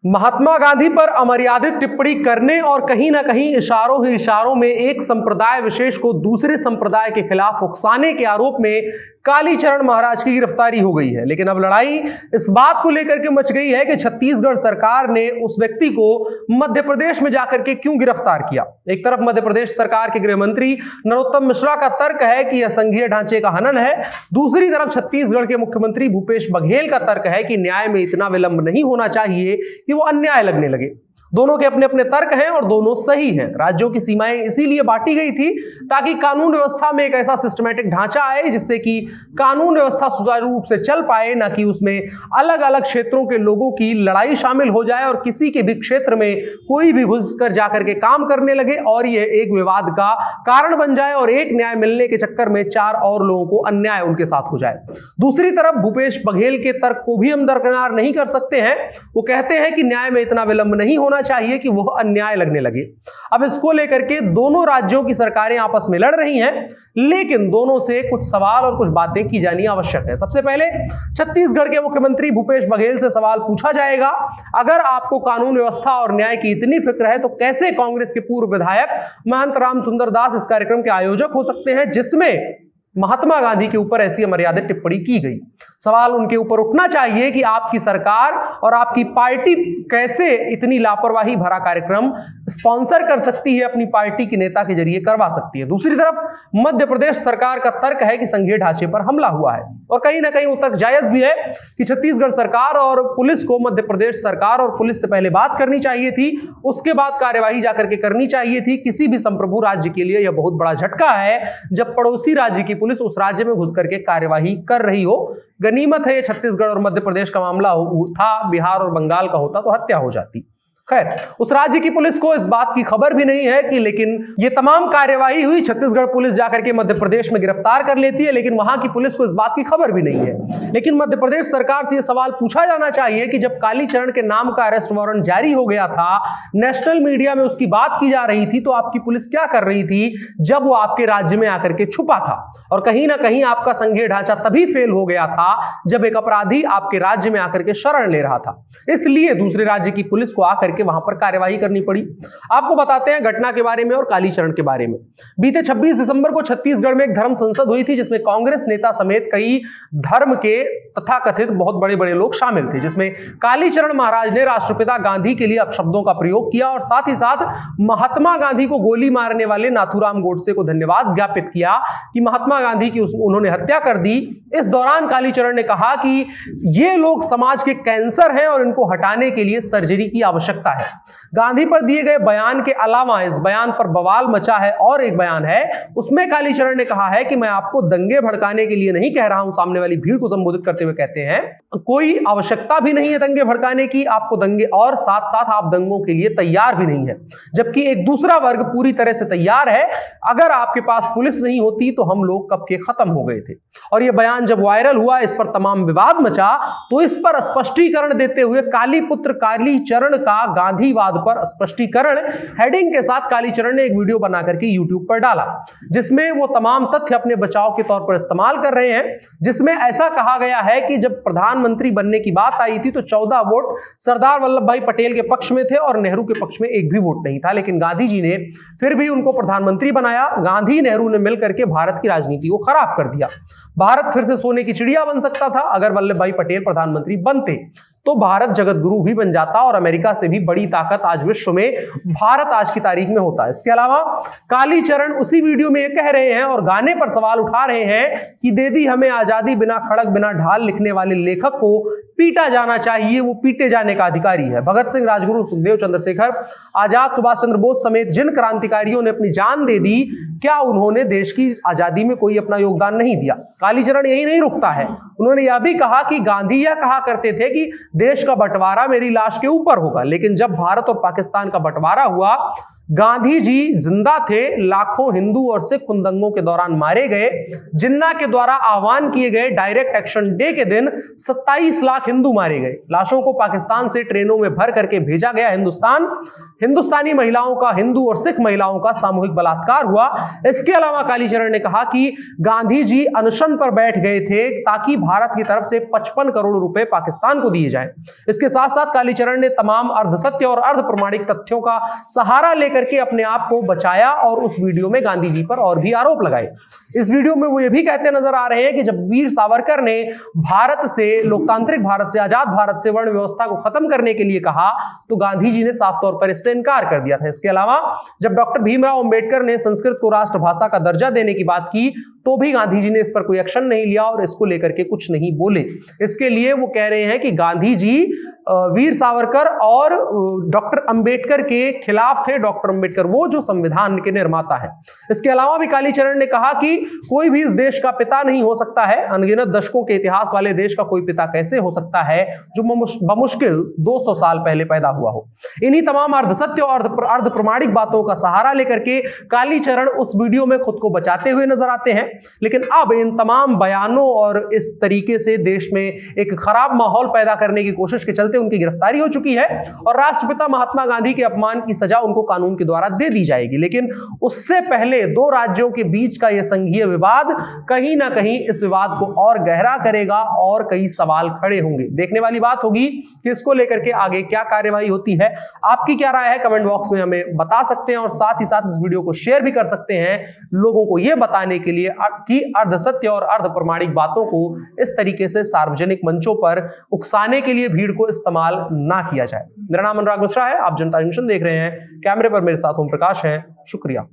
महात्मा गांधी पर अमर्यादित टिप्पणी करने और कहीं ना कहीं इशारों ही इशारों में एक संप्रदाय विशेष को दूसरे संप्रदाय के खिलाफ उकसाने के आरोप में कालीचरण महाराज की गिरफ्तारी हो गई है। लेकिन अब लड़ाई इस बात को लेकर के मच गई है कि छत्तीसगढ़ सरकार ने उस व्यक्ति को मध्य प्रदेश में जाकर के क्यों गिरफ्तार किया। एक तरफ मध्य प्रदेश सरकार के गृह मंत्री नरोत्तम मिश्रा का तर्क है कि यह संघीय ढांचे का हनन है, दूसरी तरफ छत्तीसगढ़ के मुख्यमंत्री भूपेश बघेल का तर्क है कि न्याय में इतना विलंब नहीं होना चाहिए कि वो अन्याय लगने लगे। दोनों के अपने अपने तर्क हैं और दोनों सही हैं। राज्यों की सीमाएं इसीलिए बांटी गई थी ताकि कानून व्यवस्था में एक ऐसा सिस्टमैटिक ढांचा आए जिससे कि कानून व्यवस्था सुचारू रूप से चल पाए, ना कि उसमें अलग अलग क्षेत्रों के लोगों की लड़ाई शामिल हो जाए और किसी के भी क्षेत्र में कोई भी घुस कर जाकर के काम करने लगे और यह एक विवाद का कारण बन जाए और एक न्याय मिलने के चक्कर में चार और लोगों को अन्याय उनके साथ हो जाए। दूसरी तरफ भूपेश बघेल के तर्क को भी हम दरकिनार नहीं कर सकते हैं। वो कहते हैं कि न्याय में इतना विलंब नहीं होना चाहिए कि वह अन्याय लगने लगे। अब इसको लेकर के दोनों राज्यों की सरकारें आपस में लड़ रही हैं, लेकिन दोनों से कुछ सवाल और कुछ बातें की जानी आवश्यक है। सबसे पहले छत्तीसगढ़ के मुख्यमंत्री भूपेश बघेल से सवाल पूछा जाएगा, अगर आपको कानून व्यवस्था और न्याय की इतनी फिक्र है तो कैसे कांग्रेस के पूर्व विधायक महंत राम सुंदर दास इस कार्यक्रम के आयोजक हो सकते हैं जिसमें महात्मा गांधी के ऊपर ऐसी अमर्यादित टिप्पणी की गई। सवाल उनके ऊपर उठना चाहिए कि आपकी सरकार और आपकी पार्टी कैसे इतनी लापरवाही भरा कार्यक्रम स्पॉन्सर कर सकती है, अपनी पार्टी के नेता के जरिए करवा सकती है। दूसरी तरफ मध्य प्रदेश सरकार का तर्क है कि संघीय ढांचे पर हमला हुआ है और कहीं ना कहीं वो तर्क जायज भी है कि छत्तीसगढ़ सरकार और पुलिस को मध्य प्रदेश सरकार और पुलिस से पहले बात करनी चाहिए थी, उसके बाद कार्यवाही जाकर के करनी चाहिए थी। किसी भी संप्रभु राज्य के लिए यह बहुत बड़ा झटका है जब पड़ोसी राज्य की पुलिस उस राज्य में घुस करके कार्यवाही कर रही हो। गनीमत है ये छत्तीसगढ़ और मध्य प्रदेश का मामला था, बिहार और बंगाल का होता तो हत्या हो जाती। खैर, उस राज्य की पुलिस को इस बात की खबर भी नहीं है कि लेकिन ये तमाम कार्यवाही हुई, छत्तीसगढ़ पुलिस जाकर के मध्य प्रदेश में गिरफ्तार कर लेती है, लेकिन वहां की पुलिस को इस बात की खबर भी नहीं है। लेकिन मध्य प्रदेश सरकार से यह सवाल पूछा जाना चाहिए कि जब कालीचरण के नाम का अरेस्ट वारंट जारी हो गया था, नेशनल मीडिया में उसकी बात की जा रही थी, तो आपकी पुलिस क्या कर रही थी जब वो आपके राज्य में आकर के छुपा था। और कहीं ना कहीं आपका संघीय ढांचा तभी फेल हो गया था जब एक अपराधी आपके राज्य में आकर के शरण ले रहा था, इसलिए दूसरे राज्य की पुलिस को आकर के वहां पर कार्यवाही करनी पड़ी। आपको बताते हैं घटना के बारे में और कालीचरण के बारे में। बीते 26 दिसंबर को छत्तीसगढ़ में एक धर्म संसद हुई थी जिसमें कांग्रेस नेता समेत कई धर्म के तथाकथित बहुत बड़े बड़े लोग शामिल थे, जिसमें कालीचरण महाराज ने राष्ट्रपिता गांधी के लिए अपशब्दों का प्रयोग किया और साथ ही साथ महात्मा गांधी को गोली मारने वाले नाथूराम गोडसे को धन्यवाद ज्ञापित किया कि महात्मा गांधी की उन्होंने हत्या कर दी। इस दौरान कालीचरण ने कहा कि ये लोग समाज के कैंसर हैं और इनको हटाने के लिए सर्जरी की आवश्यकता है। गांधी पर दिए गए बयान के अलावा इस बयान पर बवाल मचा है और एक बयान है, उसमें कालीचरण ने कहा है कि मैं आपको दंगे भड़काने के लिए नहीं कह रहा हूं। सामने वाली भीड़ को संबोधित करते हुए कहते हैं कोई आवश्यकता भी नहीं है दंगे भड़काने की, आपको दंगे और साथ साथ आप दंगों के लिए तैयार भी नहीं है, जबकि एक दूसरा वर्ग पूरी तरह से तैयार है। अगर आपके पास पुलिस नहीं होती तो हम लोग कब के खत्म हो गए थे। और यह बयान जब वायरल हुआ, इस पर तमाम विवाद मचा, तो इस पर स्पष्टीकरण देते हुए कालीपुत्र कालीचरण का गांधीवाद पर स्पष्टीकरण हेडिंग के साथ कालीचरण ने एक वीडियो बना करके यूट्यूब पर डाला, जिसमें वो तमाम तथ्य अपने बचाव के तौर पर इस्तेमाल कर रहे हैं। जिसमें ऐसा कहा गया है कि जब प्रधानमंत्री बनने की बात आई थी तो 14 वोट सरदार वल्लभ भाई पटेल के पक्ष में थे और नेहरू के पक्ष में एक भी वोट नहीं था, लेकिन गांधी जी ने फिर भी उनको प्रधानमंत्री बनाया। गांधी नेहरू ने मिलकर के भारत की राजनीति को खराब कर दिया। भारत फिर से सोने की चिड़िया बन सकता था अगर वल्लभ भाई पटेल प्रधानमंत्री बनते, तो भारत जगत गुरु भी बन जाता और अमेरिका से भी बड़ी ताकत आज विश्व में भारत आज की तारीख में होता है। इसके अलावा कालीचरण उसी वीडियो में ये कह रहे हैं और गाने पर सवाल उठा रहे हैं कि दे दी हमें आजादी, बिना खड़क बिना ढाल लिखने वाले लेखक को पीटा जाना चाहिए, वो पीटे जाने का अधिकारी है। भगत सिंह, राजगुरु, सुखदेव, चंद्रशेखर आजाद, सुभाष चंद्र बोस समेत जिन क्रांतिकारियों ने अपनी जान दे दी, क्या उन्होंने देश की आजादी में कोई अपना योगदान नहीं दिया? कालीचरण यही नहीं रुकता है, उन्होंने यह भी कहा कि गांधी यह कहा करते थे कि देश का बंटवारा मेरी लाश के ऊपर होगा, लेकिन जब भारत और पाकिस्तान का बंटवारा हुआ, गांधी जी जिंदा थे, लाखों हिंदू और सिख उन दंगों के दौरान मारे गए। जिन्ना के द्वारा आह्वान किए गए डायरेक्ट एक्शन डे के दिन 27 लाख हिंदू मारे गए। लाशों को पाकिस्तान से ट्रेनों में भर करके भेजा गया हिंदुस्तान। हिंदुस्तानी महिलाओं का, हिंदू और सिख महिलाओं का सामूहिक बलात्कार हुआ। इसके अलावा कालीचरण ने कहा कि गांधी जी अनशन पर बैठ गए थे ताकि भारत की तरफ से 55 करोड़ रुपए पाकिस्तान को दिए जाएं। इसके साथ साथ कालीचरण ने तमाम अर्धसत्य और अर्ध प्रमाणिक तथ्यों का सहारा लेकर के अपने आप को बचाया और उस वीडियो में गांधी जी पर और भी आरोप लगाए। इस वीडियो में वो ये भी कहते नजर आ रहे हैं कि जब वीर सावरकर ने भारत से, लोकतांत्रिक भारत से, आजाद भारत से वर्ण व्यवस्था को खत्म करने के लिए कहा तो गांधी जी ने साफ तौर पर इससे इनकार कर दिया था। इसके अलावा जब डॉक्टर भीमराव अंबेडकर ने संस्कृत को राष्ट्रभाषा का दर्जा देने की बात की तो भी गांधी जी ने इस पर कोई एक्शन नहीं लिया और इसको लेकर के कुछ नहीं बोले। इसके लिए वो कह रहे हैं कि गांधी जी वीर सावरकर और डॉक्टर अंबेडकर के खिलाफ थे। डॉक्टर अंबेडकर वो जो संविधान के निर्माता है। इसके अलावा भी कालीचरण ने कहा कि कोई भी इस देश का पिता नहीं हो सकता है। अनगिनत दशकों के इतिहास वाले देश का कोई पिता कैसे हो सकता है जो बमुश्किल 200 साल पहले पैदा हुआ हो। इन्हीं तमाम अर्धसत्य और अर्ध प्रमाणिक बातों का सहारा लेकर के कालीचरण उस वीडियो में खुद को बचाते हुए नजर आते हैं। लेकिन अब इन तमाम बयानों और इस तरीके से देश में एक खराब माहौल पैदा करने की कोशिश के चलते उनकी गिरफ्तारी हो चुकी है और राष्ट्रपिता महात्मा गांधी के अपमान की सजा उनको कानून के द्वारा दे दी जाएगी। लेकिन उससे पहले दो राज्यों के बीच का यह संघीय विवाद कहीं ना कहीं इस विवाद को और गहरा करेगा और कई सवाल खड़े होंगे। देखने वाली बात होगी कि इसको लेकर के आगे क्या कार्यवाही होती है। आपकी क्या राय है कमेंट बॉक्स में हमें बता सकते हैं और साथ ही साथ इस वीडियो को शेयर भी कर सकते हैं लोगों को यह बताने के लिए कि अर्धसत्य और अर्ध प्रमाणिक बातों को इस तरीके से सार्वजनिक मंचों पर उकसाने के लिए भीड़ को इस्तेमाल ना किया जाए। मेरा नाम अनुराग मिश्रा है, आप जनता जंक्शन देख रहे हैं। कैमरे पर मेरे साथ ओम प्रकाश हैं। शुक्रिया।